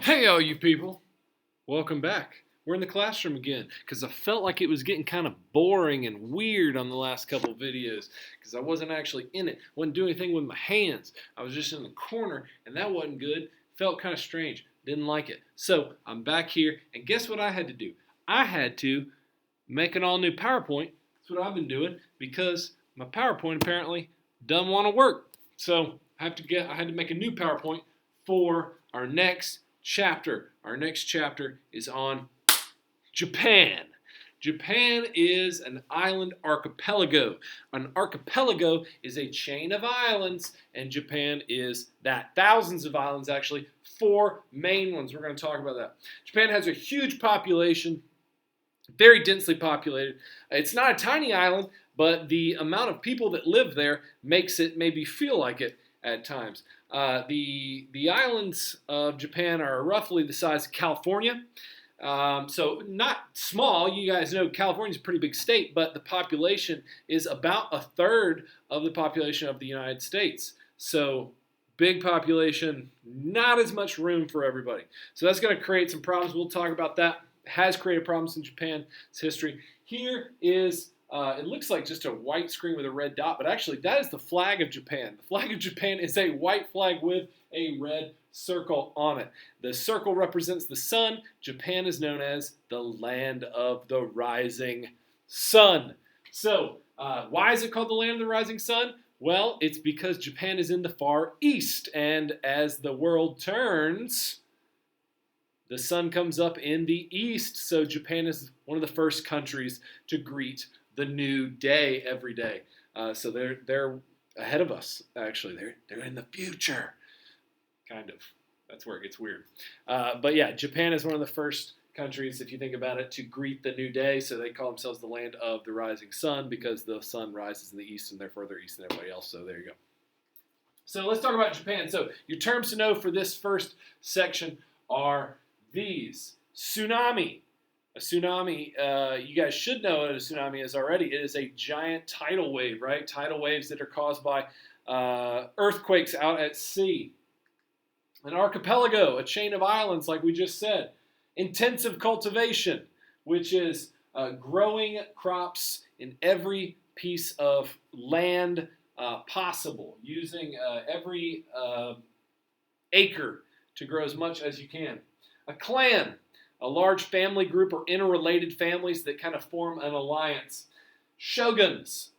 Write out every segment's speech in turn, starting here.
Hey, all you people. Welcome back. We're in the classroom again because I felt like it was getting kind of boring and weird on the last couple videos because I wasn't actually in it. Wasn't doing anything with my hands. I was just in the corner and that wasn't good. Felt kind of strange. Didn't like it. So I'm back here and guess what I had to do? I had to make an all new PowerPoint. That's what I've been doing because my PowerPoint apparently doesn't want to work. So I had to make a new PowerPoint for our next chapter. Our next chapter is on Japan. Japan is an island archipelago. An archipelago is a chain of islands, and Japan is that. Thousands of islands, actually. 4 main ones. We're going to talk about that. Japan has a huge population, very densely populated. It's not a tiny island, but the amount of people that live there makes it maybe feel like it at times. The islands of Japan are roughly the size of California. So not small. You guys know California is a pretty big state, but the population is about a third of the population of the United States. So big population, not as much room for everybody. So that's going to create some problems. We'll talk about that. It has created problems in Japan's history. Here is it looks like just a white screen with a red dot, but actually that is the flag of Japan. The flag of Japan is a white flag with a red circle on it. The circle represents the sun. Japan is known as the land of the rising sun. So why is it called the land of the rising sun? Well, it's because Japan is in the far east, and as the world turns, the sun comes up in the east. So Japan is one of the first countries to greet the new day every day. So they're ahead of us. Actually, they're in the future, kind of. That's where it gets weird. But yeah, Japan is one of the first countries, if you think about it, to greet the new day. So they call themselves the land of the rising sun because the sun rises in the east and they're further east than everybody else. So there you go. So let's talk about Japan. So your terms to know for this first section are these: tsunami. A tsunami, you guys should know what a tsunami is already. It is a giant tidal wave, right? Tidal waves that are caused by earthquakes out at sea. An archipelago, a chain of islands, like we just said. Intensive cultivation, which is growing crops in every piece of land possible, using every acre to grow as much as you can. A clan, a large family group or interrelated families that kind of form an alliance. Shoguns.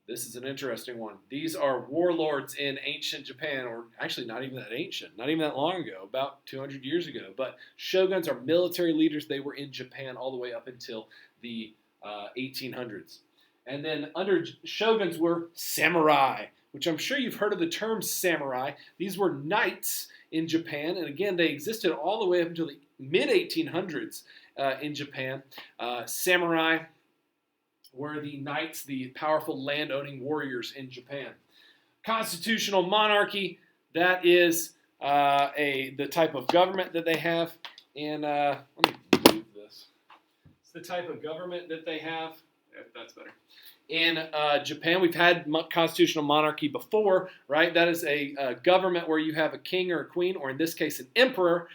This is an interesting one. These are warlords in ancient Japan, or actually not even that ancient, not even that long ago, about 200 years ago. But shoguns are military leaders. They were in Japan all the way up until the 1800s. And then under shoguns were samurai, which I'm sure you've heard of the term samurai. These were knights in Japan, and again, they existed all the way up until the mid-1800s in Japan. Samurai were the knights, the powerful land-owning warriors in Japan. Constitutional monarchy, that is the type of government that they have. And let me move this. It's the type of government that they have. That's better. In Japan, we've had constitutional monarchy before, right? That is a government where you have a king or a queen, or in this case, an emperor,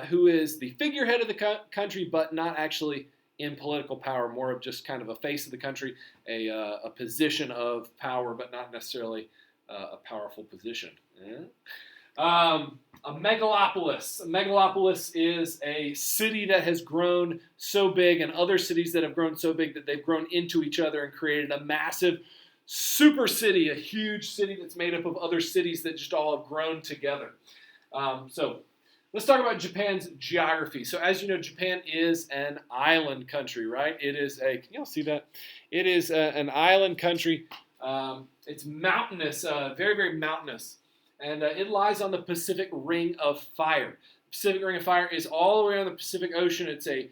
who is the figurehead of the country, but not actually in political power, more of just kind of a face of the country, a position of power, but not necessarily a powerful position. Yeah. A megalopolis. A megalopolis is a city that has grown so big, and other cities that have grown so big that they've grown into each other and created a massive super city, a huge city that's made up of other cities that just all have grown together. So let's talk about Japan's geography. So as you know, Japan is an island country, right? It is can y'all see that? It is an island country. It's mountainous, very, very mountainous. And it lies on the Pacific Ring of Fire. The Pacific Ring of Fire is all the way on the Pacific Ocean. It's a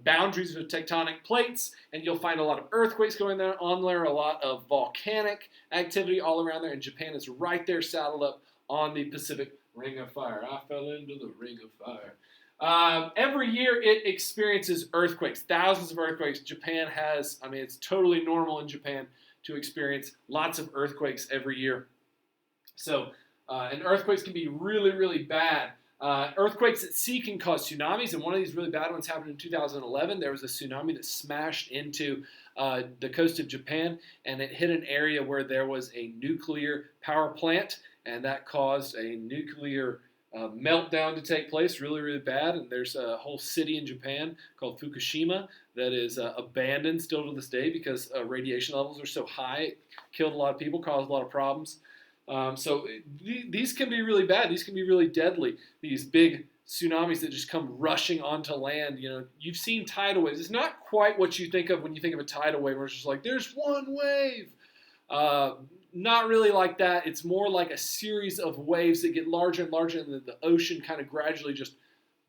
boundaries of tectonic plates, and you'll find a lot of earthquakes going on there, a lot of volcanic activity all around there, and Japan is right there saddled up on the Pacific Ring of Fire. I fell into the Ring of Fire. Every year it experiences earthquakes, thousands of earthquakes. Japan has, it's totally normal in Japan to experience lots of earthquakes every year. So, and earthquakes can be really, really bad. Earthquakes at sea can cause tsunamis, and one of these really bad ones happened in 2011. There was a tsunami that smashed into the coast of Japan, and it hit an area where there was a nuclear power plant, and that caused a nuclear meltdown to take place, really, really bad. And there's a whole city in Japan called Fukushima that is abandoned still to this day because radiation levels are so high. It killed a lot of people, caused a lot of problems. These can be really bad. These can be really deadly. These big tsunamis that just come rushing onto land. You know, you've seen tidal waves. It's not quite what you think of when you think of a tidal wave, where it's just like there's one wave. Not really like that. It's more like a series of waves that get larger and larger, and the ocean kind of gradually just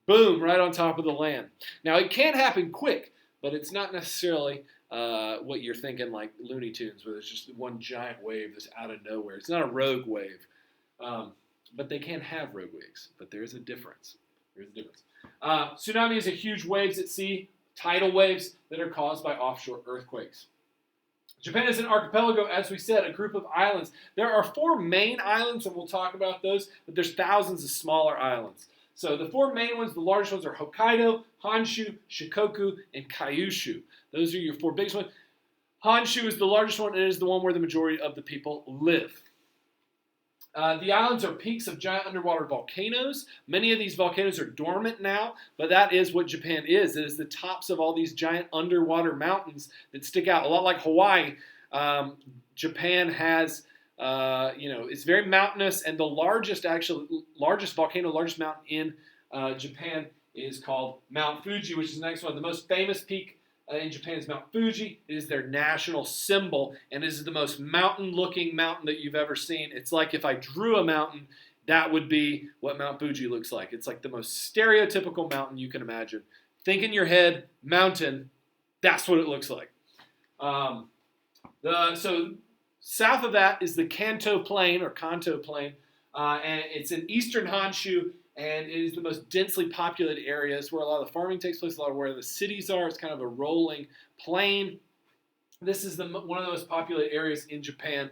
boom right on top of the land. Now it can happen quick, but it's not necessarily what you're thinking, like Looney Tunes, where there's just one giant wave that's out of nowhere. It's not a rogue wave, but they can have rogue waves. But there's a difference. There's a difference. Tsunamis are huge waves at sea, tidal waves that are caused by offshore earthquakes. Japan is an archipelago, as we said, a group of islands. There are 4 main islands, and we'll talk about those, but there's thousands of smaller islands. So the 4 main ones, the largest ones are Hokkaido, Honshu, Shikoku, and Kyushu. Those are your 4 biggest ones. Honshu is the largest one, and it is the one where the majority of the people live. The islands are peaks of giant underwater volcanoes. Many of these volcanoes are dormant now, but that is what Japan is. It is the tops of all these giant underwater mountains that stick out. A lot like Hawaii, Japan has, it's very mountainous, and the largest volcano, largest mountain in Japan is called Mount Fuji, which is the next one. The most famous peak in Japan is Mount Fuji. It is their national symbol, and it is the most mountain-looking mountain that you've ever seen. It's like if I drew a mountain, that would be what Mount Fuji looks like. It's like the most stereotypical mountain you can imagine. Think in your head, mountain, that's what it looks like. So south of that is the Kanto Plain, and it's in eastern Honshu, and it is the most densely populated area. It's where a lot of the farming takes place, a lot of where the cities are. It's kind of a rolling plain. This is one of the most populated areas in Japan,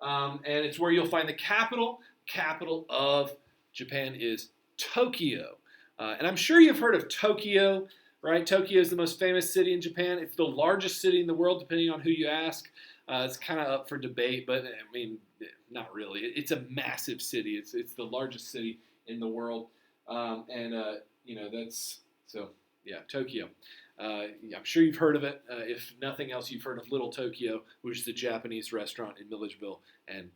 and it's where you'll find the capital. Capital of Japan is Tokyo. And I'm sure you've heard of Tokyo, right? Tokyo is the most famous city in Japan. It's the largest city in the world, depending on who you ask. It's kind of up for debate, but I mean, not really. It's a massive city. It's the largest city in the world, Tokyo. I'm sure you've heard of it. If nothing else, you've heard of Little Tokyo, which is a Japanese restaurant in Milledgeville, and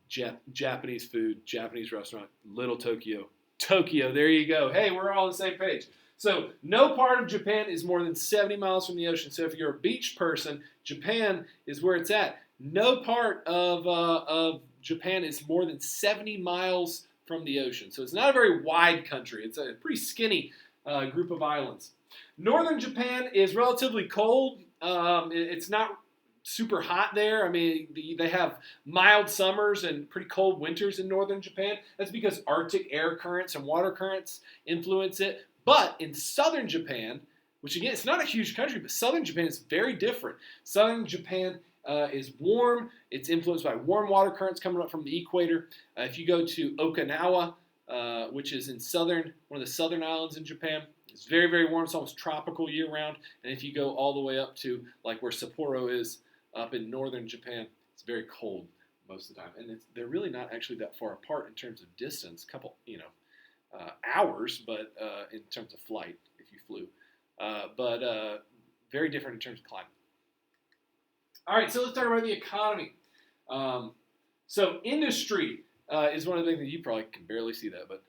Japanese food, Japanese restaurant, Little Tokyo. Tokyo, there you go. Hey, we're all on the same page. So no part of Japan is more than 70 miles from the ocean. So if you're a beach person, Japan is where it's at. No part of Japan is more than 70 miles from the ocean. So it's not a very wide country. It's a pretty skinny group of islands. Northern Japan is relatively cold. It's not super hot there. I mean, they have mild summers and pretty cold winters in northern Japan. That's because Arctic air currents and water currents influence it. But in southern Japan, which again, it's not a huge country, but southern Japan is very different. Southern Japan is warm. It's influenced by warm water currents coming up from the equator. If you go to Okinawa, which is in one of the southern islands in Japan, it's very, very warm. It's almost tropical year-round. And if you go all the way up to like where Sapporo is up in northern Japan, it's very cold most of the time. And they're really not actually that far apart in terms of distance, a couple, hours, but in terms of flight, if you flew. But very different in terms of climate. All right, so let's talk about the economy. So industry is one of the big things. You probably can barely see that, but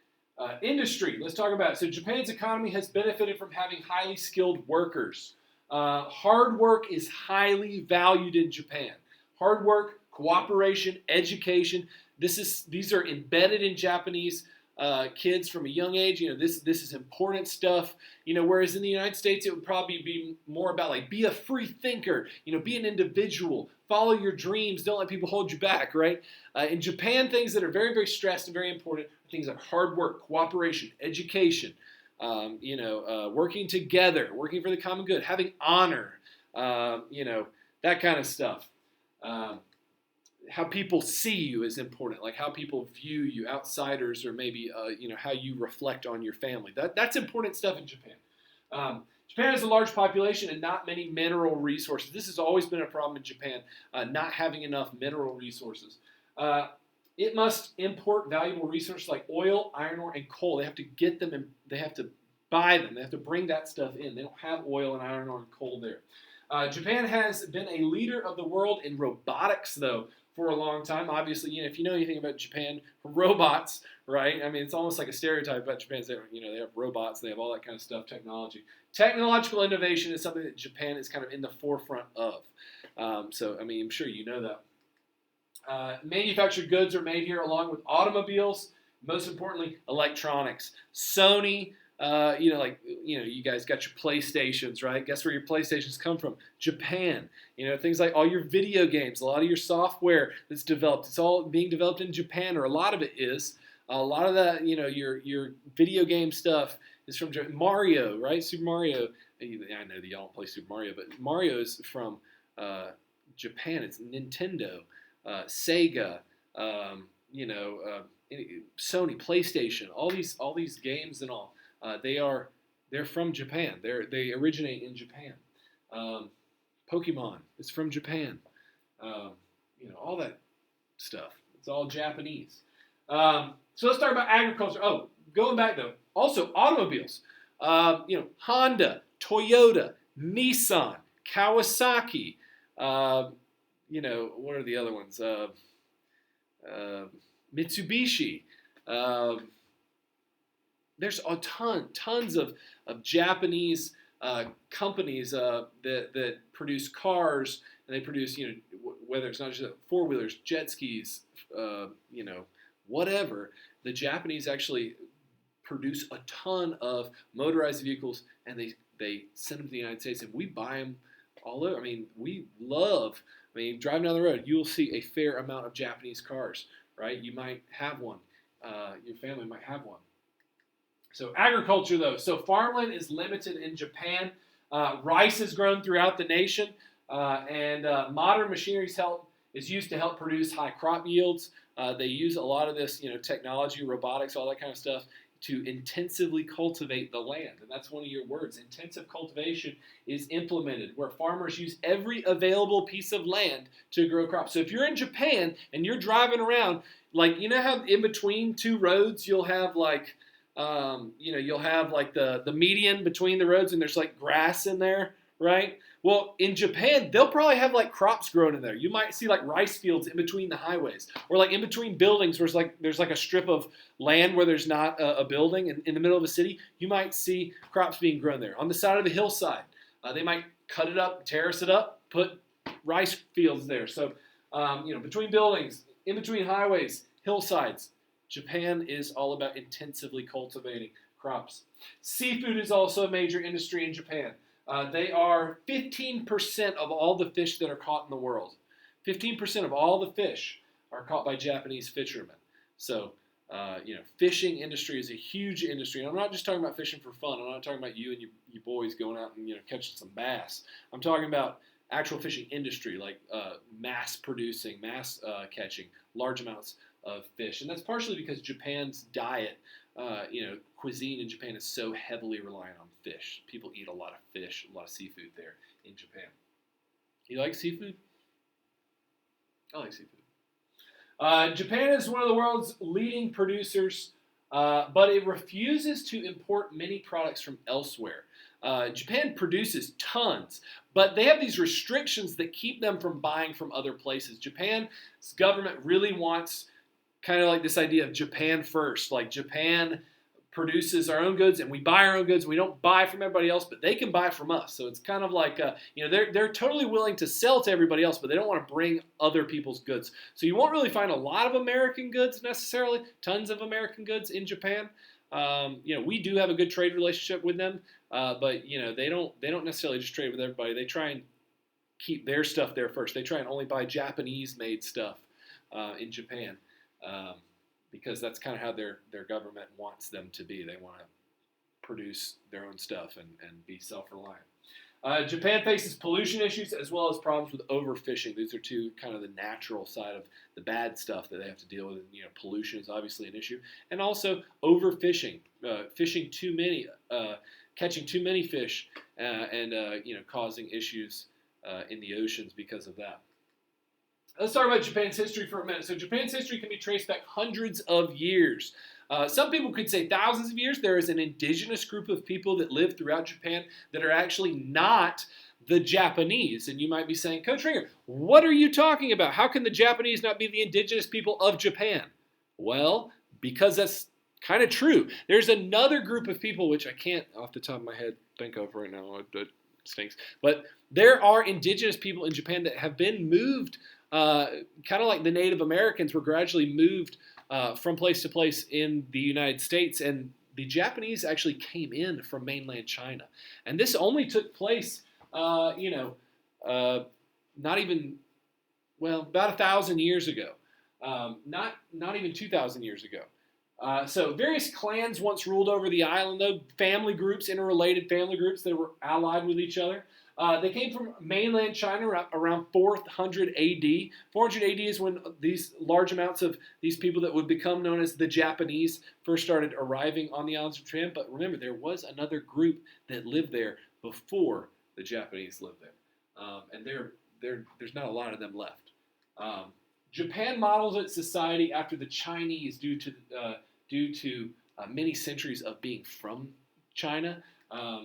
industry, let's talk about it. So Japan's economy has benefited from having highly skilled workers. Hard work is highly valued in Japan. Hard work, cooperation, education, these are embedded in Japanese kids from a young age. This is important stuff. Whereas in the United States, it would probably be more about like be a free thinker. Be an individual, follow your dreams, don't let people hold you back. Right? In Japan, things that are very, very stressed and very important are things like hard work, cooperation, education. Working together, working for the common good, having honor. That kind of stuff. how people see you is important, like how people view you, outsiders, or maybe how you reflect on your family. That's important stuff in Japan. Japan has a large population and not many mineral resources. This has always been a problem in Japan, not having enough mineral resources. Uh, it must import valuable resources like oil, iron ore, and coal. They have to get them, and they have to buy them. They have to bring that stuff in. They don't have oil and iron ore and coal there. Japan has been a leader of the world in robotics, though, for a long time. Obviously, if you know anything about Japan, robots, right? I mean, it's almost like a stereotype about Japan. They have robots, they have all that kind of stuff, technology. Technological innovation is something that Japan is kind of in the forefront of. So, I mean, I'm sure you know that. Manufactured goods are made here along with automobiles, most importantly, electronics. Sony, you guys got your PlayStations, right? Guess where your PlayStations come from? Japan. Things like all your video games, a lot of your software that's developed, it's all being developed in Japan, or a lot of it is. A lot of that, your video game stuff is from Japan. Mario, right? Super Mario. I know that y'all don't play Super Mario, but Mario is from Japan. It's Nintendo, Sega, Sony, PlayStation, all these games and all. They're from Japan. They originate in Japan. Pokemon is from Japan. All that stuff. It's all Japanese. So let's talk about agriculture. Oh, going back though. Also, automobiles. Honda, Toyota, Nissan, Kawasaki. What are the other ones? Mitsubishi. There's tons of Japanese companies that produce cars, and they produce, whether it's not just four-wheelers, jet skis, whatever. The Japanese actually produce a ton of motorized vehicles, and they send them to the United States, and we buy them all over. I mean, driving down the road, you'll see a fair amount of Japanese cars, right? You might have one. Your family might have one. So agriculture, though. So farmland is limited in Japan. Rice is grown throughout the nation, and modern machinery is used to help produce high crop yields. They use a lot of this, technology, robotics, all that kind of stuff, to intensively cultivate the land. And that's one of your words. Intensive cultivation is implemented, where farmers use every available piece of land to grow crops. So if you're in Japan and you're driving around, like, how in between two roads you'll have like, you'll have like the median between the roads, and there's like grass in there, right? Well, in Japan, they'll probably have like crops growing in there. You might see like rice fields in between the highways, or like in between buildings where there's like a strip of land where there's not a building in the middle of a city. You might see crops being grown there. On the side of the hillside, they might cut it up, terrace it up, put rice fields there. So, between buildings, in between highways, hillsides, Japan is all about intensively cultivating crops. Seafood is also a major industry in Japan. They are 15% of all the fish that are caught in the world. 15% of all the fish are caught by Japanese fishermen. So, fishing industry is a huge industry. And I'm not just talking about fishing for fun. I'm not talking about you and you boys going out and catching some bass. I'm talking about actual fishing industry, like mass producing, mass catching large amounts of fish. And that's partially because Japan's diet, cuisine in Japan is so heavily reliant on fish. People eat a lot of fish, a lot of seafood there in Japan. You like seafood? I like seafood. Japan is one of the world's leading producers, but it refuses to import many products from elsewhere. Japan produces tons, but they have these restrictions that keep them from buying from other places. Japan's government really wants kind of like this idea of Japan first. Like, Japan produces our own goods and we buy our own goods. We don't buy from everybody else, but they can buy from us. So it's kind of like, they're totally willing to sell to everybody else, but they don't want to bring other people's goods. So you won't really find a lot of American goods necessarily, tons of American goods in Japan. We do have a good trade relationship with them, but they don't necessarily just trade with everybody. They try and keep their stuff there first. They try and only buy Japanese-made stuff in Japan. Because that's kind of how their government wants them to be. They want to produce their own stuff and be self-reliant. Japan faces pollution issues as well as problems with overfishing. These are two kind of the natural side of the bad stuff that they have to deal with. Pollution is obviously an issue, and also overfishing, fishing too many, catching too many fish, and causing issues in the oceans because of that. Let's talk about Japan's history for a minute. So Japan's history can be traced back hundreds of years. Some people could say thousands of years. There is an indigenous group of people that live throughout Japan that are actually not the Japanese. And you might be saying, Coach Ringer, what are you talking about? How can the Japanese not be the indigenous people of Japan? Well, because that's kind of true. There's another group of people, which I can't off the top of my head think of right now. It stinks. But there are indigenous people in Japan that have been moved, kind of like the Native Americans were gradually moved from place to place in the United States, and the Japanese actually came in from mainland China. And this only took place, not even, about 1,000 years ago. Not even 2,000 years ago. So various clans once ruled over the island, though, family groups, interrelated family groups that were allied with each other. They came from mainland China around 400 AD. 400 AD is when these large amounts of these people that would become known as the Japanese first started arriving on the islands of Japan. But remember, there was another group that lived there before the Japanese lived there. And there's not a lot of them left. Japan models its society after the Chinese due to many centuries of being from China.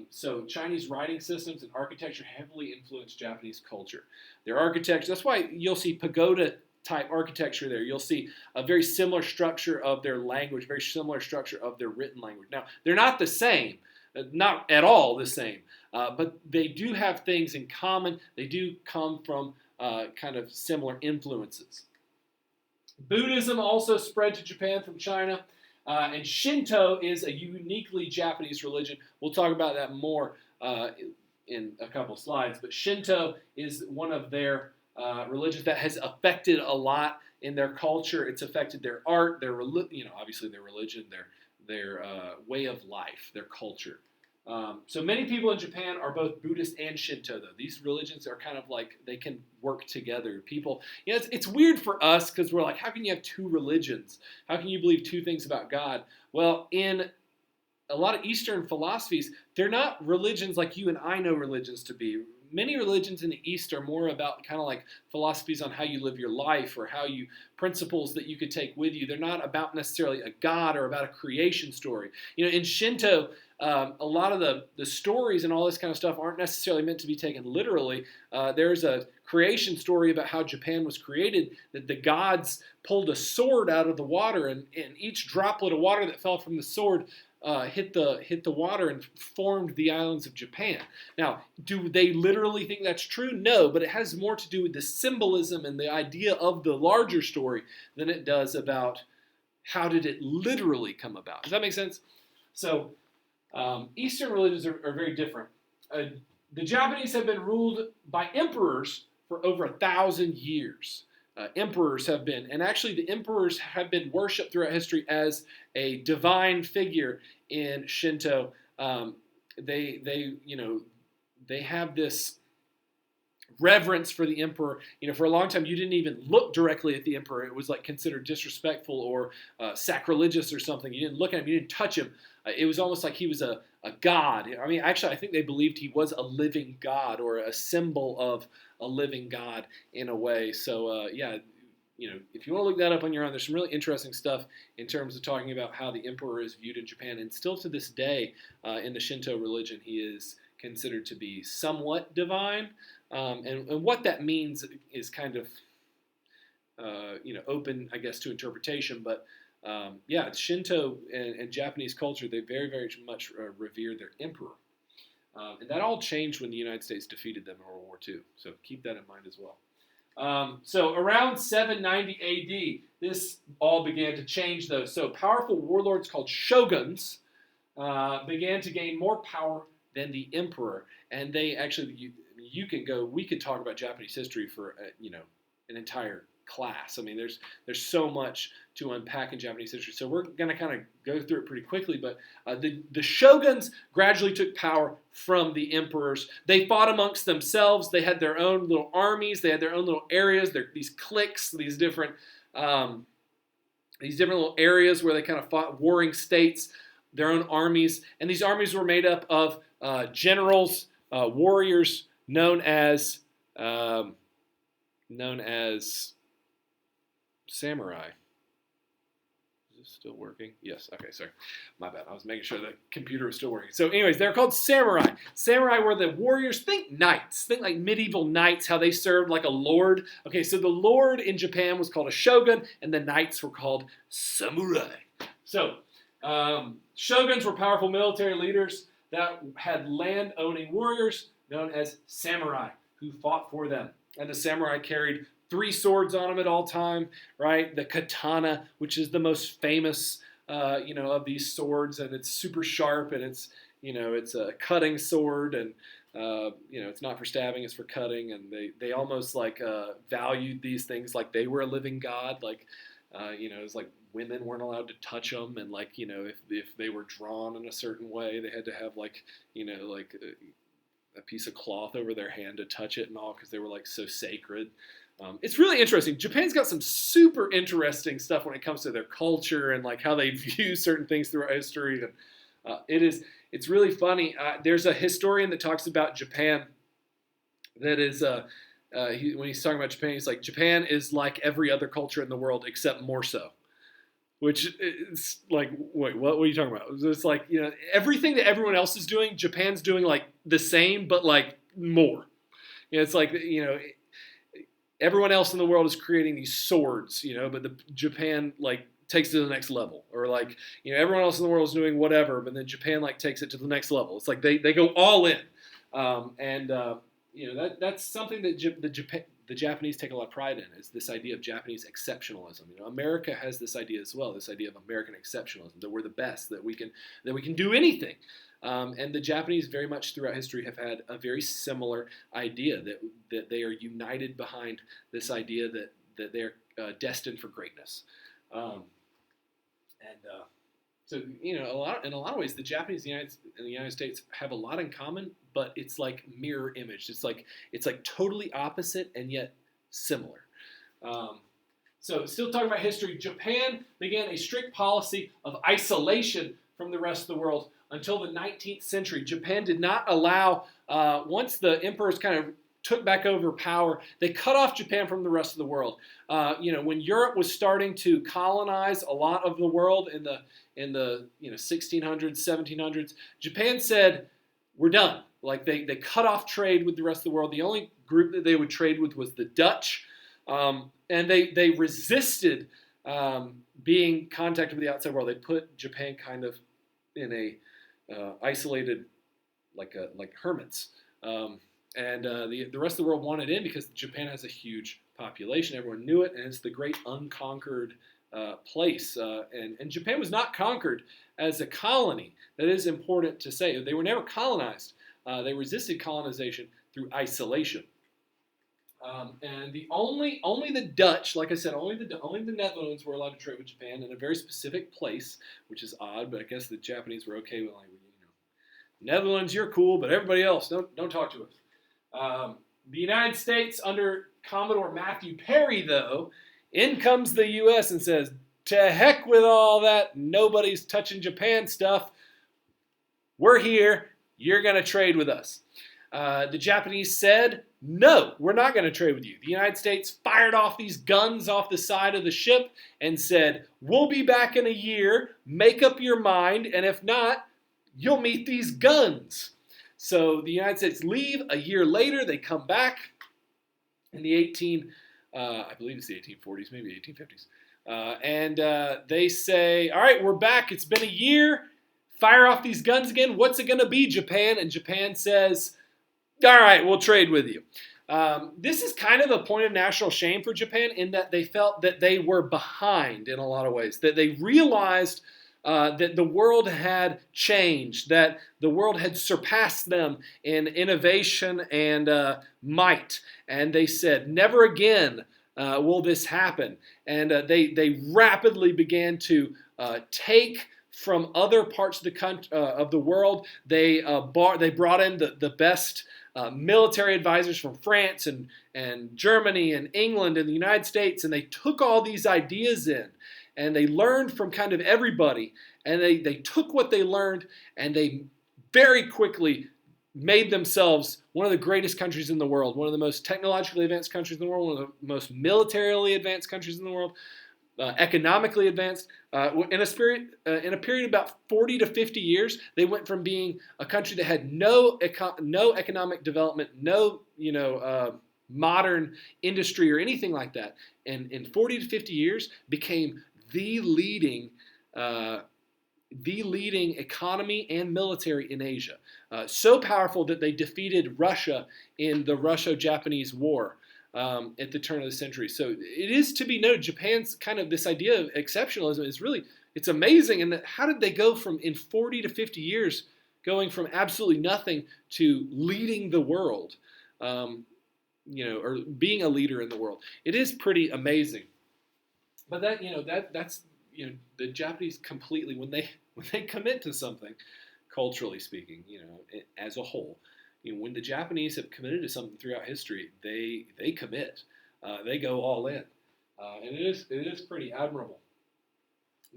So Chinese writing systems and architecture heavily influenced Japanese culture. Their architecture, that's why you'll see pagoda type architecture there. You'll see a very similar structure of their language, very similar structure of their written language. Now, they're not the same, not at all the same, but they do have things in common. They do come from kind of similar influences. Buddhism also spread to Japan from China. And Shinto is a uniquely Japanese religion. We'll talk about that more in a couple slides. But Shinto is one of their religions that has affected a lot in their culture. It's affected their art, obviously their religion, their way of life, their culture. So many people in Japan are both Buddhist and Shinto, though. These religions are kind of like they can work together. People, it's weird for us because we're like, how can you have two religions? How can you believe two things about God? Well, in a lot of Eastern philosophies, they're not religions like you and I know religions to be. Many religions in the East are more about kind of like philosophies on how you live your life or principles that you could take with you. They're not about necessarily a God or about a creation story. In Shinto, a lot of the stories and all this kind of stuff aren't necessarily meant to be taken literally. There's a creation story about how Japan was created, that the gods pulled a sword out of the water, and each droplet of water that fell from the sword hit the water and formed the islands of Japan. Now, do they literally think that's true? No, but it has more to do with the symbolism and the idea of the larger story than it does about how did it literally come about. Does that make sense? So, Eastern religions are very different. The Japanese have been ruled by emperors for over 1,000 years. Emperors have been, and actually the emperors have been worshipped throughout history as a divine figure in Shinto. They have this reverence for the emperor. For a long time, you didn't even look directly at the emperor. It was like considered disrespectful or sacrilegious or something. You didn't look at him. You didn't touch him. It was almost like he was a god. I mean, actually, I think they believed he was a living god or a symbol of a living god in a way. So, if you want to look that up on your own, there's some really interesting stuff in terms of talking about how the emperor is viewed in Japan. And still to this day, in the Shinto religion, he is considered to be somewhat divine. And what that means is kind of, open, I guess, to interpretation. But Shinto and Japanese culture, they very, very much revere their emperor. And that all changed when the United States defeated them in World War II. So keep that in mind as well. So around 790 AD, this all began to change, though. So powerful warlords called shoguns began to gain more power than the emperor. And they actually, we could talk about Japanese history for, an entire class. I mean, there's so much to unpack in Japanese history. So we're going to kind of go through it pretty quickly. But the shoguns gradually took power from the emperors. They fought amongst themselves. They had their own little armies. They had their own little areas. These cliques, these different little areas where they kind of fought warring states, their own armies. And these armies were made up of generals, warriors known as samurai. Is this still working? Yes. Okay, sorry. My bad. I was making sure the computer was still working. So anyways, they're called samurai. Samurai were the warriors. Think knights. Think like medieval knights, how they served like a lord. Okay, so the lord in Japan was called a shogun, and the knights were called samurai. So shoguns were powerful military leaders that had land-owning warriors known as samurai who fought for them. And the samurai carried 3 swords on them at all time, right? The katana, which is the most famous, of these swords, and it's super sharp, and it's a cutting sword, and it's not for stabbing, it's for cutting, and they almost like valued these things like they were a living god, like it was like women weren't allowed to touch them, and like if they were drawn in a certain way, they had to have like a piece of cloth over their hand to touch it and all, because they were like so sacred. It's really interesting. Japan's got some super interesting stuff when it comes to their culture and like how they view certain things throughout history. And it's really funny. There's a historian that talks about Japan that is when he's talking about Japan, he's like, Japan is like every other culture in the world except more so. Which is like, wait, what are you talking about? It's like, everything that everyone else is doing, Japan's doing like the same, but like more. It's like, everyone else in the world is creating these swords, but Japan like takes it to the next level. Or like, everyone else in the world is doing whatever, but then Japan like takes it to the next level. It's like they go all in. That's something that the Japanese take a lot of pride in, is this idea of Japanese exceptionalism. America has this idea as well, this idea of American exceptionalism, that we're the best, that we can do anything. And the Japanese very much throughout history have had a very similar idea that they are united behind this idea that they're destined for greatness. So in a lot of ways, the Japanese and the United States have a lot in common, but it's like mirror image. It's like totally opposite and yet similar. So still talking about history, Japan began a strict policy of isolation from the rest of the world until the 19th century. Japan did not allow, once the emperors kind of took back over power, they cut off Japan from the rest of the world. When Europe was starting to colonize a lot of the world in the 1600s, 1700s, Japan said, we're done. Like they cut off trade with the rest of the world. The only group that they would trade with was the Dutch, and they resisted being contacted with the outside world. They put Japan kind of in a isolated, like hermits. And the rest of the world wanted in because Japan has a huge population. Everyone knew it, and it's the great unconquered place. And Japan was not conquered as a colony. That is important to say. They were never colonized. They resisted colonization through isolation. And only the Dutch, like I said, only the Netherlands were allowed to trade with Japan in a very specific place, which is odd. But I guess the Japanese were okay with, like, Netherlands, you're cool, but everybody else, don't talk to us. The United States under Commodore Matthew Perry, though, in comes the U.S. and says, to heck with all that nobody's touching Japan stuff. We're here. You're going to trade with us. The Japanese said, no, we're not going to trade with you. The United States fired off these guns off the side of the ship and said, we'll be back in a year. Make up your mind. And if not, you'll meet these guns. So the United States leave. A year later, they come back in the I believe it's the 1840s, maybe 1850s. And they say, all right, we're back. It's been a year. Fire off these guns again. What's it going to be, Japan? And Japan says, all right, we'll trade with you. This is kind of a point of national shame for Japan in that they felt that they were behind in a lot of ways, that they realized that the world had changed, that the world had surpassed them in innovation and might. And they said, never again will this happen? And they rapidly began to take from other parts of the world. They brought in the best military advisors from France and Germany and England and the United States, and they took all these ideas in, and they learned from kind of everybody, and they took what they learned, and they very quickly made themselves one of the greatest countries in the world, one of the most technologically advanced countries in the world, one of the most militarily advanced countries in the world, economically advanced. In a period of about 40 to 50 years, they went from being a country that had no economic development, no modern industry or anything like that, and in 40 to 50 years became the leading economy and military in Asia. So powerful that they defeated Russia in the Russo-Japanese War at the turn of the century. So it is to be noted, Japan's kind of this idea of exceptionalism is really, it's amazing. And how did they go from, in 40 to 50 years, going from absolutely nothing to leading the world, or being a leader in the world? It is pretty amazing. But that's the Japanese completely, when they commit to something, culturally speaking, as a whole, when the Japanese have committed to something throughout history, they commit, they go all in, and it is pretty admirable.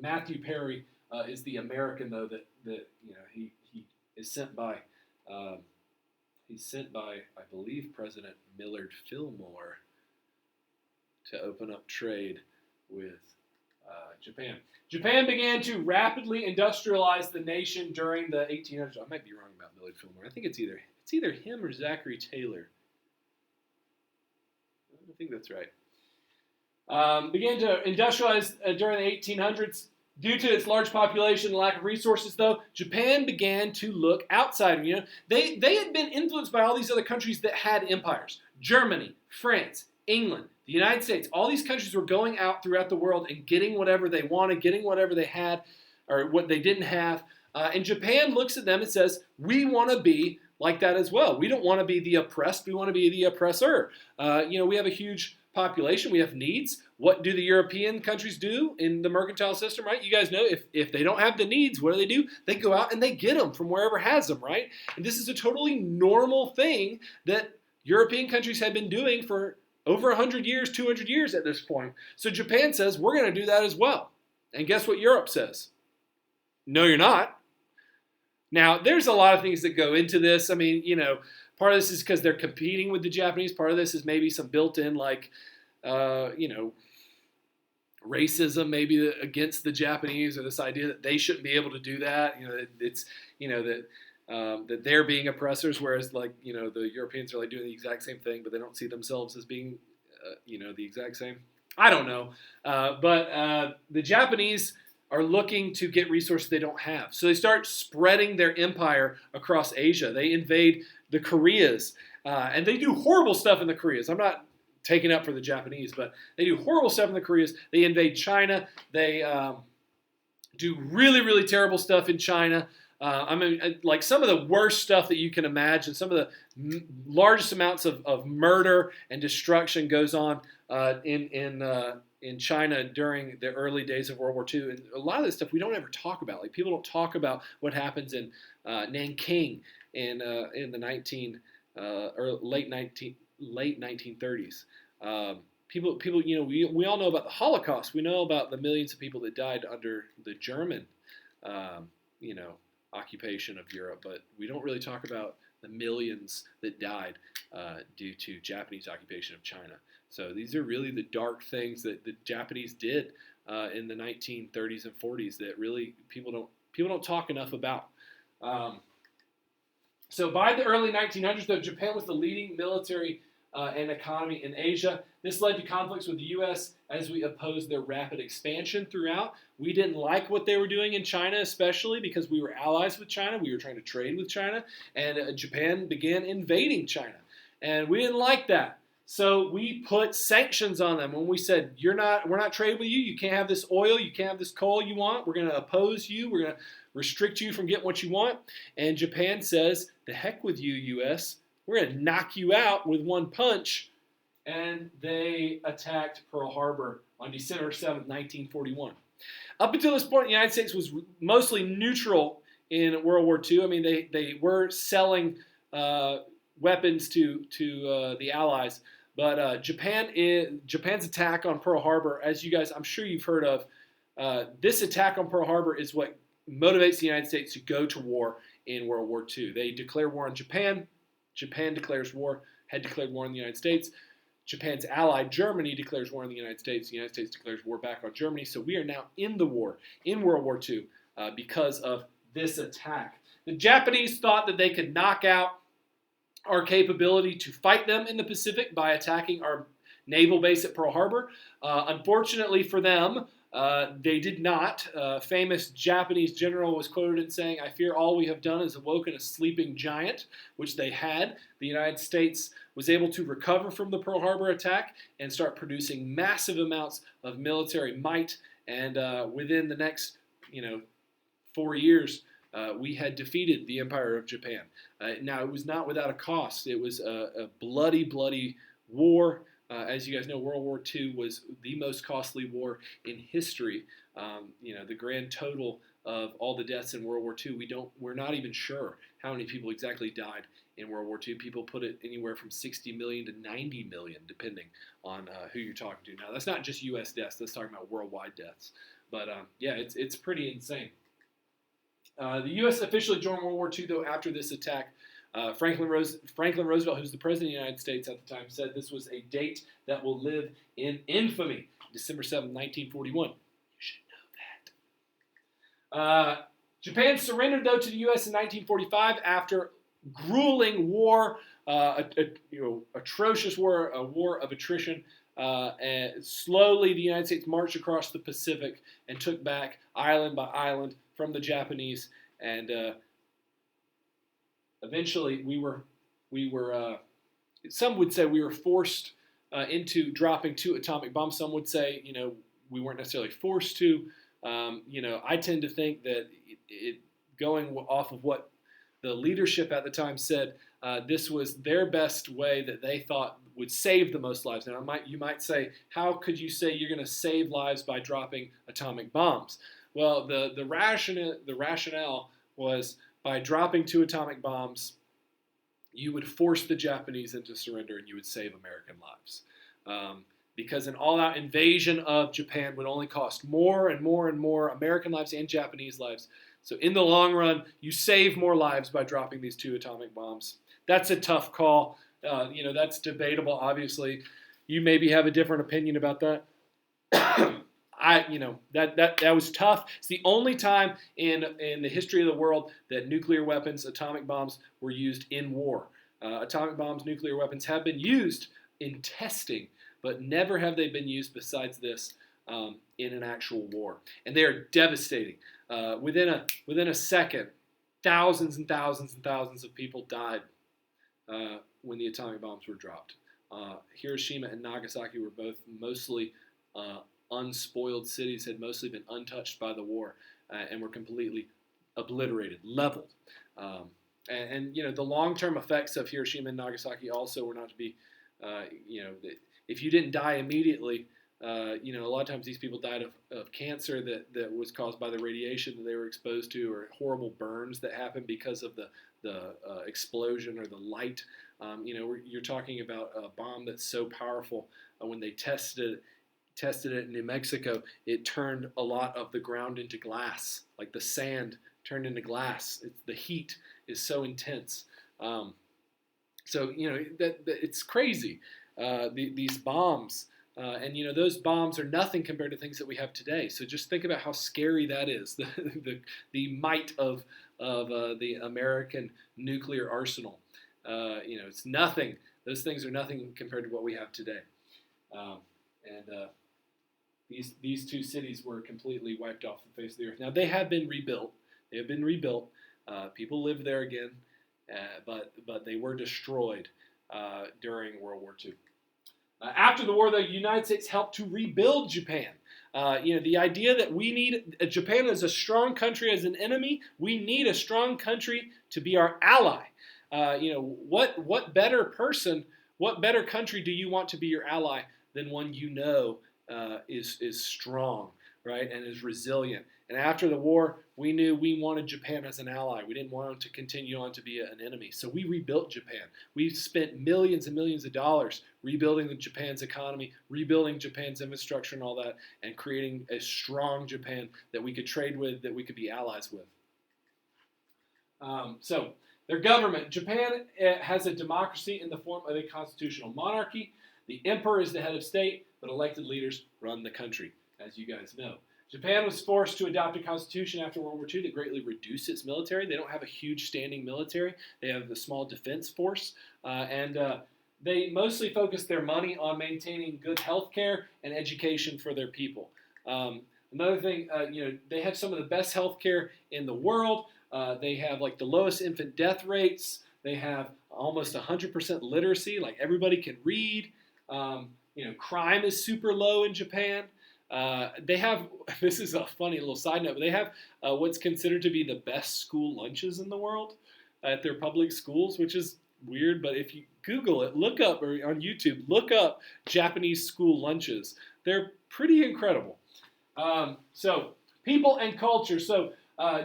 Matthew Perry is the American, though, that he is sent by. He's sent by, I believe, President Millard Fillmore to open up trade with Japan. Japan began to rapidly industrialize the nation during the 1800s. I might be wrong about Millard Fillmore. I think it's either him or Zachary Taylor. I think that's right. Began to industrialize during the 1800s. Due to its large population and lack of resources, though, Japan began to look outside. They had been influenced by all these other countries that had empires. Germany, France, England, the United States. All these countries were going out throughout the world and getting whatever they wanted, getting whatever they had, or what they didn't have. And Japan looks at them and says, we want to be like that as well. We don't want to be the oppressed. We want to be the oppressor. We have a huge population. We have needs. What do the European countries do in the mercantile system, right? You guys know if they don't have the needs, what do? They go out and they get them from wherever has them, right? And this is a totally normal thing that European countries have been doing for over 100 years, 200 years at this point. So Japan says, we're going to do that as well. And guess what Europe says? No, you're not. Now, there's a lot of things that go into this. I mean, part of this is because they're competing with the Japanese. Part of this is maybe some built-in, racism maybe against the Japanese, or this idea that they shouldn't be able to do that. That they're being oppressors, whereas the Europeans are doing the exact same thing, but they don't see themselves as being, the exact same. I don't know, but the Japanese are looking to get resources they don't have. So they start spreading their empire across Asia. They invade the Koreas, and they do horrible stuff in the Koreas. I'm not taking up for the Japanese, but they do horrible stuff in the Koreas. They invade China. They do really, really terrible stuff in China. Some of the worst stuff that you can imagine. Some of the largest amounts of murder and destruction goes on in China during the early days of World War II. And a lot of this stuff we don't ever talk about. People don't talk about what happens in Nanking in the late 1930s. People, we all know about the Holocaust. We know about the millions of people that died under the German, occupation of Europe, but we don't really talk about the millions that died due to Japanese occupation of China. So these are really the dark things that the Japanese did in the 1930s and 40s that really people don't talk enough about. So by the early 1900s, though, Japan was the leading military and economy in Asia. This led to conflicts with the U.S. as we opposed their rapid expansion throughout. We didn't like what they were doing in China, especially because we were allies with China. We were trying to trade with China, and Japan began invading China. And we didn't like that. So we put sanctions on them when we said, we're not trading with you. You can't have this oil. You can't have this coal you want. We're going to oppose you. We're going to restrict you from getting what you want. And Japan says, the heck with you, U.S. We're going to knock you out with one punch, and they attacked Pearl Harbor on December 7th, 1941. Up until this point, the United States was mostly neutral in World War II. I mean, they were selling weapons to the Allies, but Japan's attack on Pearl Harbor, as you guys, I'm sure you've heard of, this attack on Pearl Harbor is what motivates the United States to go to war in World War II. They declare war on Japan. Japan declares war, had declared war on the United States. Japan's ally, Germany, declares war on the United States. The United States declares war back on Germany. So we are now in the war, in World War II, because of this attack. The Japanese thought that they could knock out our capability to fight them in the Pacific by attacking our naval base at Pearl Harbor. Unfortunately for them, they did not. Famous Japanese general was quoted as saying, "I fear all we have done is awoken a sleeping giant," which they had. The United States was able to recover from the Pearl Harbor attack and start producing massive amounts of military might. And within the next, 4 years, we had defeated the Empire of Japan. Now, it was not without a cost. It was a bloody, bloody war. As you guys know, World War II was the most costly war in history. The grand total of all the deaths in World War II, we're not even sure how many people exactly died in World War II. People put it anywhere from 60 million to 90 million, depending on who you're talking to. Now, that's not just U.S. deaths. That's talking about worldwide deaths. But, it's pretty insane. The U.S. officially joined World War II, though, after this attack. Franklin Roosevelt, who's the president of the United States at the time, said this was a date that will live in infamy. December 7, 1941. You should know that. Japan surrendered, though, to the U.S. in 1945 after grueling war, atrocious war, a war of attrition. And slowly, the United States marched across the Pacific and took back island by island from the Japanese, and eventually we were some would say we were forced into dropping 2 atomic bombs. Some would say, we weren't necessarily forced to. I tend to think that it going off of what the leadership at the time said, this was their best way that they thought would save the most lives. Now, you might say, how could you say you're going to save lives by dropping atomic bombs? Well, the rationale was by dropping 2 atomic bombs, you would force the Japanese into surrender and you would save American lives. Because an all-out invasion of Japan would only cost more and more and more American lives and Japanese lives. So in the long run, you save more lives by dropping these 2 atomic bombs. That's a tough call. That's debatable, obviously. You maybe have a different opinion about that. That was tough. It's the only time in the history of the world that nuclear weapons, atomic bombs, were used in war. Atomic bombs, nuclear weapons have been used in testing, but never have they been used besides this in an actual war. And they are devastating. Within a second, thousands and thousands and thousands of people died when the atomic bombs were dropped. Hiroshima and Nagasaki were both mostly unspoiled cities, had mostly been untouched by the war, and were completely obliterated, leveled. The long-term effects of Hiroshima and Nagasaki also were not to be, if you didn't die immediately, a lot of times these people died of cancer that was caused by the radiation that they were exposed to, or horrible burns that happened because of the explosion or the light. You're talking about a bomb that's so powerful. When they tested it in New Mexico, it turned a lot of the ground into glass, like the sand turned into glass. The heat is so intense. It's crazy. These bombs, and those bombs are nothing compared to things that we have today. So just think about how scary that is. The might of the American nuclear arsenal. It's nothing. Those things are nothing compared to what we have today. These 2 cities were completely wiped off the face of the earth. Now, they have been rebuilt. People live there again, but they were destroyed during World War II. After the war, the United States helped to rebuild Japan. The idea that we need Japan as a strong country as an enemy, we need a strong country to be our ally. What better person What better country do you want to be your ally than one you know is strong, right, and is resilient? And after the war, we knew we wanted Japan as an ally. We didn't want it to continue on to be an enemy. So we rebuilt Japan. We spent millions and millions of dollars rebuilding Japan's economy, rebuilding Japan's infrastructure and all that, and creating a strong Japan that we could trade with, that we could be allies with. So their government. Japan has a democracy in the form of a constitutional monarchy. The emperor is the head of state, but elected leaders run the country, as you guys know. Japan was forced to adopt a constitution after World War II that greatly reduced its military. They don't have a huge standing military. They have a small defense force, and they mostly focus their money on maintaining good health care and education for their people. Another thing, they have some of the best health care in the world. They have like the lowest infant death rates. They have almost 100% literacy, like everybody can read. Crime is super low in Japan. They have, this is a funny little side note, but they have what's considered to be the best school lunches in the world at their public schools, which is weird, but if you Google it, look up, or on YouTube, look up Japanese school lunches. They're pretty incredible. So, people and culture. So,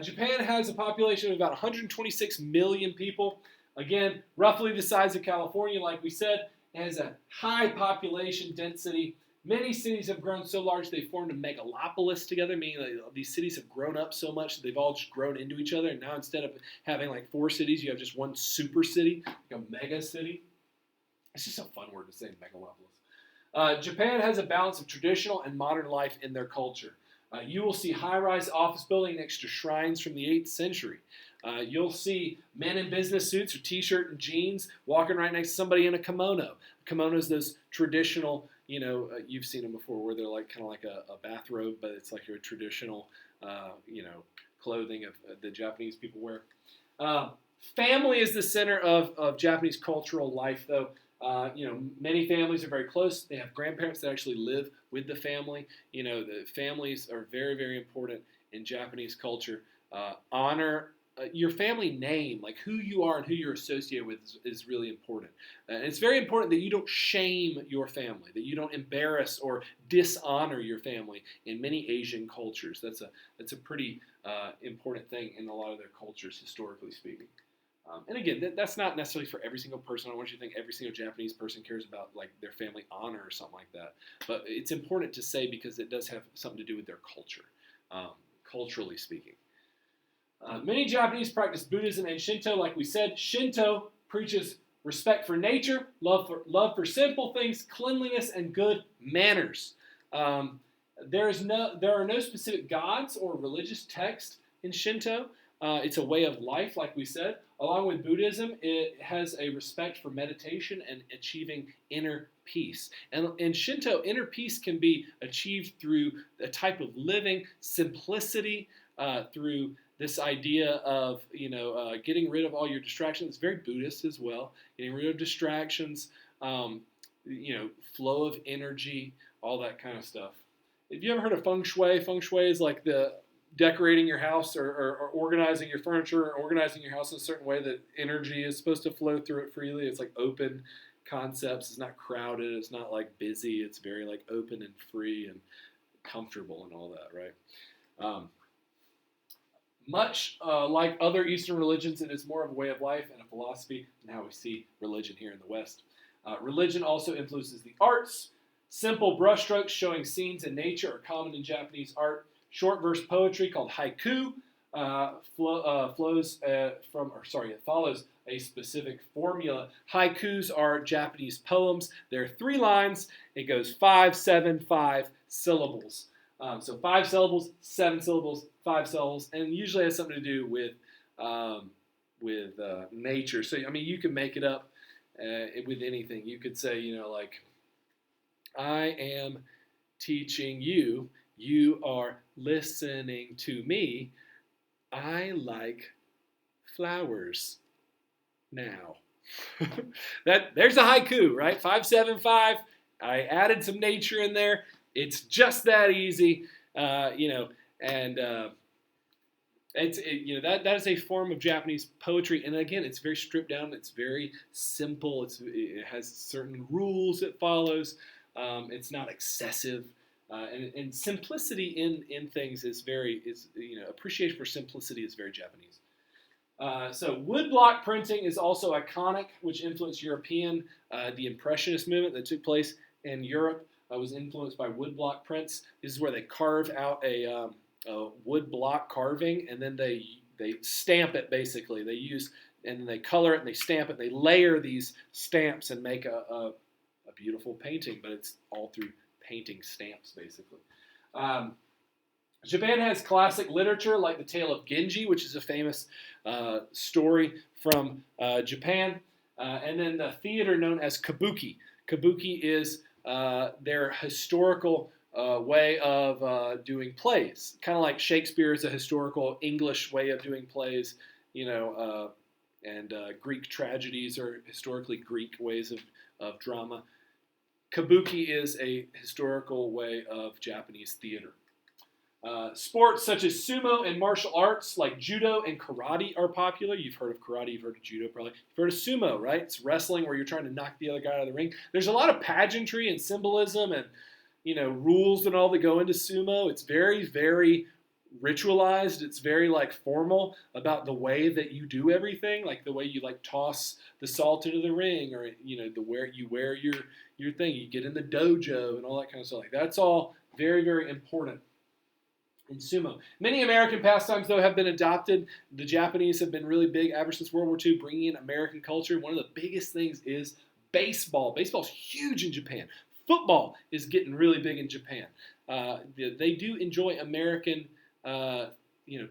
Japan has a population of about 126 million people. Again, roughly the size of California, like we said. It has a high population density. Many cities have grown so large they formed a megalopolis together, meaning that these cities have grown up so much that they've all just grown into each other. And now instead of having like 4 cities, you have just one super city, like a mega city. It's just a fun word to say, megalopolis. Japan has a balance of traditional and modern life in their culture. You will see high-rise office building next to shrines from the 8th century. You'll see men in business suits or t-shirt and jeans walking right next to somebody in a kimono. Kimono is those traditional, you've seen them before, where they're like kind of like a bathrobe, but it's like a traditional, clothing of the Japanese people wear. Family is the center of Japanese cultural life, though. Many families are very close. They have grandparents that actually live with the family. The families are very, very important in Japanese culture. Honor your family name, like who you are and who you're associated with, is really important. And it's very important that you don't shame your family, that you don't embarrass or dishonor your family in many Asian cultures. That's a pretty important thing in a lot of their cultures, historically speaking. And again, that's not necessarily for every single person. I don't want you to think every single Japanese person cares about like their family honor or something like that. But it's important to say because it does have something to do with their culture, culturally speaking. Many Japanese practice Buddhism and Shinto. Like we said, Shinto preaches respect for nature, love for simple things, cleanliness, and good manners. There are no specific gods or religious text in Shinto. It's a way of life, like we said. Along with Buddhism, it has a respect for meditation and achieving inner peace. And in Shinto, inner peace can be achieved through a type of living, simplicity, through this idea of getting rid of all your distractions. It's very Buddhist as well. Getting rid of distractions, flow of energy, all that kind of stuff. Have you ever heard of feng shui? Feng shui is like the decorating your house or organizing your furniture or organizing your house in a certain way that energy is supposed to flow through it freely. It's like open concepts. It's not crowded. It's not like busy. It's very like open and free and comfortable and all that, right? Much like other Eastern religions, it is more of a way of life and a philosophy than how we see religion here in the West. Religion also influences the arts. Simple brushstrokes showing scenes in nature are common in Japanese art. Short verse poetry called haiku follows a specific formula. Haikus are Japanese poems. There are 3 lines. It goes 5, 7, 5 syllables. So 5 syllables, 7 syllables, 5 syllables, and usually has something to do with nature. So you can make it up with anything. You could say, I am teaching you. You are listening to me. I like flowers now. There's a haiku, right? 5, 7, 5. I added some nature in there. It's just that easy, and That is a form of Japanese poetry, and again, it's very stripped down. It's very simple. It has certain rules it follows. It's not excessive, and simplicity in things appreciation for simplicity is very Japanese. So woodblock printing is also iconic, which influenced European. The Impressionist movement that took place in Europe was influenced by woodblock prints. This is where they carve out a wood block carving, and then they stamp it. Basically, and then they color it and they stamp it. They layer these stamps and make a beautiful painting, but it's all through painting stamps, basically. Japan has classic literature like the Tale of Genji, which is a famous story from Japan, and then the theater known as kabuki. Kabuki is their historical way of doing plays, kind of like Shakespeare is a historical English way of doing plays, and Greek tragedies are historically Greek ways of drama. Kabuki is a historical way of Japanese theater. Sports such as sumo and martial arts like judo and karate are popular. You've heard of karate, you've heard of judo probably. You've heard of sumo, right? It's wrestling where you're trying to knock the other guy out of the ring. There's a lot of pageantry and symbolism and rules and all that go into sumo. It's very, very ritualized. It's very formal about the way that you do everything, like the way you toss the salt into the ring, or the where you wear your thing. You get in the dojo and all that kind of stuff. That's all very, very important in sumo. Many American pastimes, though, have been adopted. The Japanese have been really big ever since World War II, bringing in American culture. One of the biggest things is baseball. Baseball's huge in Japan. Football is getting really big in Japan. They do enjoy American,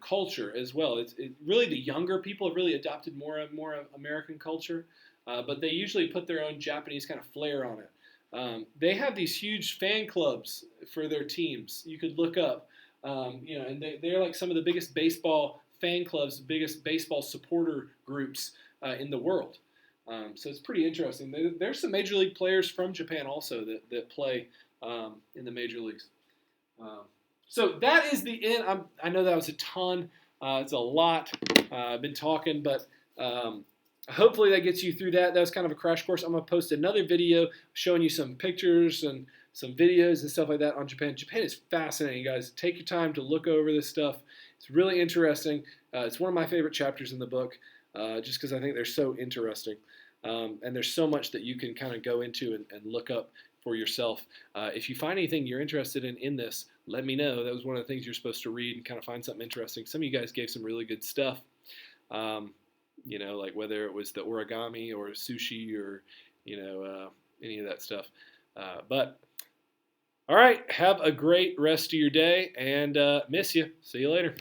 culture as well. It's really the younger people have really adopted more and more American culture, but they usually put their own Japanese kind of flair on it. They have these huge fan clubs for their teams. You could look up. And they're like some of the biggest baseball fan clubs, biggest baseball supporter groups in the world. So it's pretty interesting. There's some major league players from Japan also that play in the major leagues. So that is the end. I know that was a ton. It's a lot. I've been talking, but hopefully that gets you through that. That was kind of a crash course. I'm going to post another video showing you some pictures and some videos and stuff like that on Japan. Japan is fascinating, guys. Take your time to look over this stuff. It's really interesting. It's one of my favorite chapters in the book, just because I think they're so interesting. And there's so much that you can kind of go into and look up for yourself. If you find anything you're interested in this, let me know. That was one of the things you're supposed to read and kind of find something interesting. Some of you guys gave some really good stuff, like whether it was the origami or sushi or, any of that stuff. But all right, have a great rest of your day, and miss you. See you later.